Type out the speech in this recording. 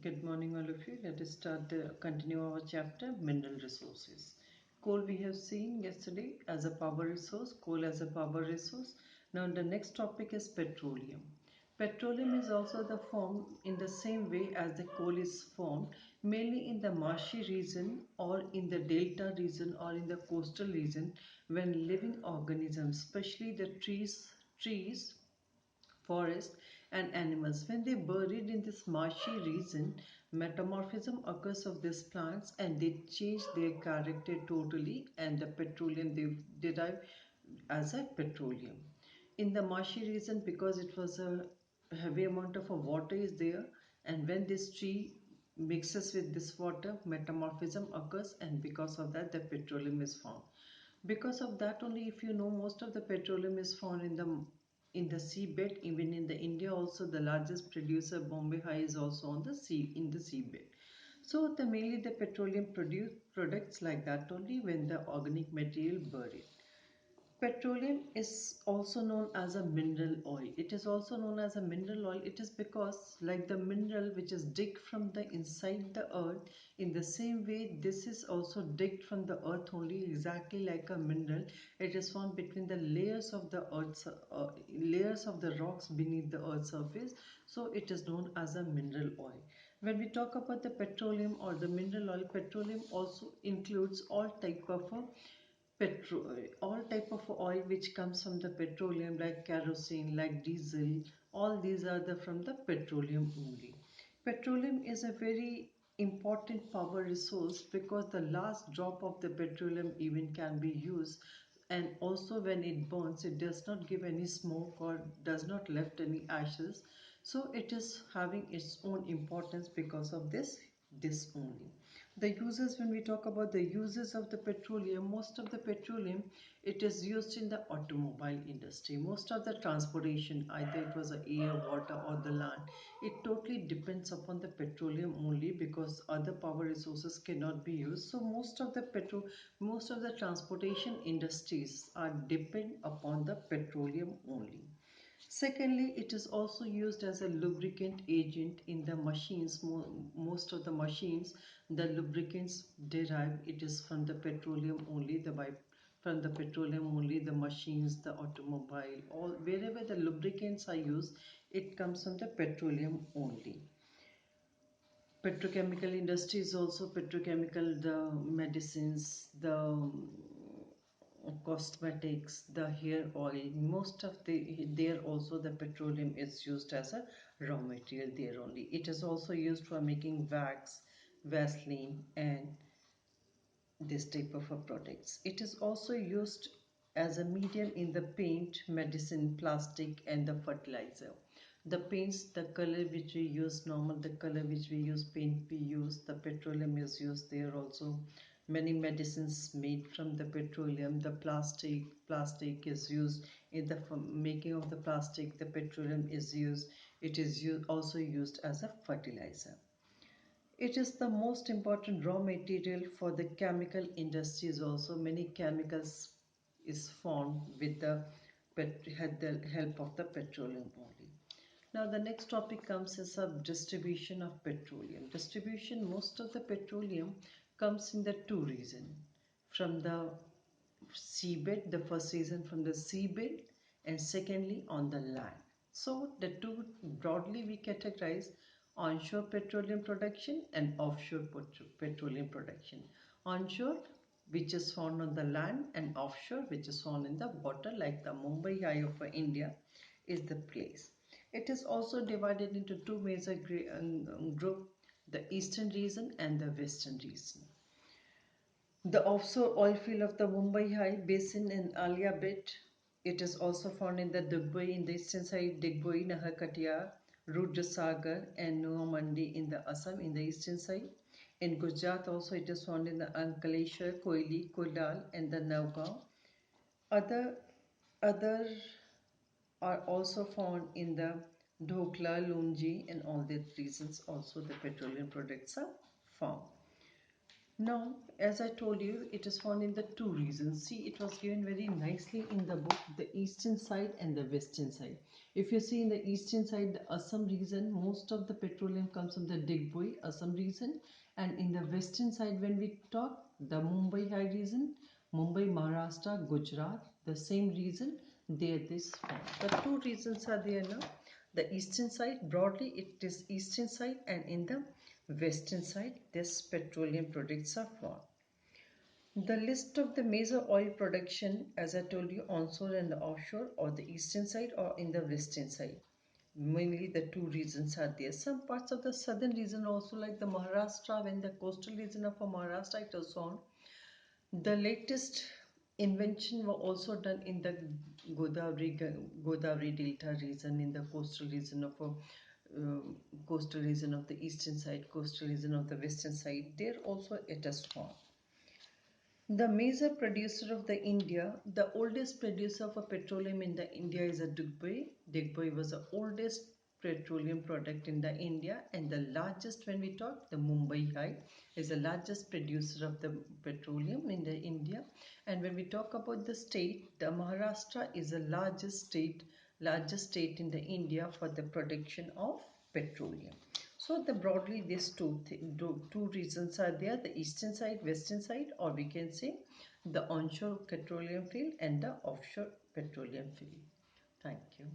Good morning, all of you. Let us continue our chapter Mineral Resources. Coal we have seen yesterday as a power resource, coal as a power resource. Now, the next topic is petroleum. Petroleum is also the form in the same way as the coal is formed, mainly in the marshy region or in the delta region or in the coastal region when living organisms, especially the trees forest and animals. When they buried in this marshy region, metamorphism occurs of these plants and they change their character totally, and the petroleum they derive as a petroleum. In the marshy region, because it was a heavy amount of water is there, and when this tree mixes with this water, metamorphism occurs, and because of that the petroleum is found. Because of that only, if you know, most of the petroleum is found in the seabed. Even in the India also, the largest producer Bombay High is also on the sea, in the seabed. So the mainly the petroleum produce products like that only when the organic material buried. Petroleum is also known as a mineral oil. It is also known as a mineral oil. It is because, like the mineral which is digged from the inside the earth, in the same way this is also digged from the earth only, exactly like a mineral. It is found between the layers of the earth, layers of the rocks beneath the earth's surface. So it is known as a mineral oil. When we talk about the petroleum or the mineral oil, petroleum also includes all type of all type of oil which comes from the petroleum, like kerosene, like diesel. All these are from the petroleum only. Petroleum is a very important power resource because the last drop of the petroleum even can be used, and also when it burns it does not give any smoke or does not left any ashes. So it is having its own importance because of this only. The uses, when we talk about the uses of the petroleum, most of the petroleum, it is used in the automobile industry. Most of the transportation, either it was a air, water or the land, it totally depends upon the petroleum only because other power resources cannot be used. So most of the transportation industries are depend upon the petroleum only. Secondly, it is also used as a lubricant agent in the machines. Most of the machines, the lubricants derive it is from the petroleum only. From the petroleum only, the machines, the automobile, all wherever the lubricants are used, it comes from the petroleum only. Petrochemical industry is also petrochemical, the medicines, the cosmetics, the hair oil, most of there also the petroleum is used as a raw material there only. It is also used for making wax, Vaseline and this type of products. It is also used as a medium in the paint, medicine, plastic and the fertilizer. The paints, the color which we use, normal the color which we use, paint we use, the petroleum is used there also. Many medicines made from the petroleum. The plastic is used in the making of the plastic. The petroleum is used. It is also used as a fertilizer. It is the most important raw material for the chemical industries also. Many chemicals is formed with the help of the petroleum only. Now the next topic comes as a distribution of petroleum. Distribution, most of the petroleum comes in the two regions. From the seabed, the first reason from the seabed, and secondly on the land. So the two broadly we categorize: onshore petroleum production and offshore petroleum production. Onshore, which is found on the land, and offshore, which is found in the water, like the Mumbai High of India is the place. It is also divided into two major group, the eastern region and the western region. The offshore oil field of the Mumbai High Basin in Alia Bit. It is also found in the Digboi in the eastern side, Digboi, Naharkatia, Rudra and Nuamandi in the Assam in the eastern side. In Gujarat also it is found in the Ankaleshwar, Koili, Kodal and the Navgaon. Other are also found in the Dhokla, Lungi and all the regions also the petroleum products are found. Now, as I told you, it is found in the two regions. See, it was given very nicely in the book, the eastern side and the western side. If you see in the eastern side, the Assam region, most of the petroleum comes from the Digboi, Assam region. And in the western side, when we talk, the Mumbai high region, Mumbai, Maharashtra, Gujarat, the same region, there this form. The two regions are there now. The eastern side, broadly it is eastern side, and in the western side, this petroleum products are found. The list of the major oil production, as I told you, onshore and the offshore, or the eastern side or in the western side. Mainly the two regions are there. Some parts of the southern region also, like the Maharashtra, when the coastal region of Maharashtra it was on. The latest invention were also done in the Godavari Delta region, in the coastal region of the eastern side, coastal region of the western side. There also it is found. The major producer of the India, the oldest producer of a petroleum in the India is a Digboi. Digboi was the oldest petroleum product in the India, and the largest, when we talk, the Mumbai High is the largest producer of the petroleum in the India. And when we talk about the state, the Maharashtra is the largest state in the India for the production of petroleum. So the broadly these two reasons are there: the eastern side, western side, or we can say the onshore petroleum field and the offshore petroleum field. Thank you.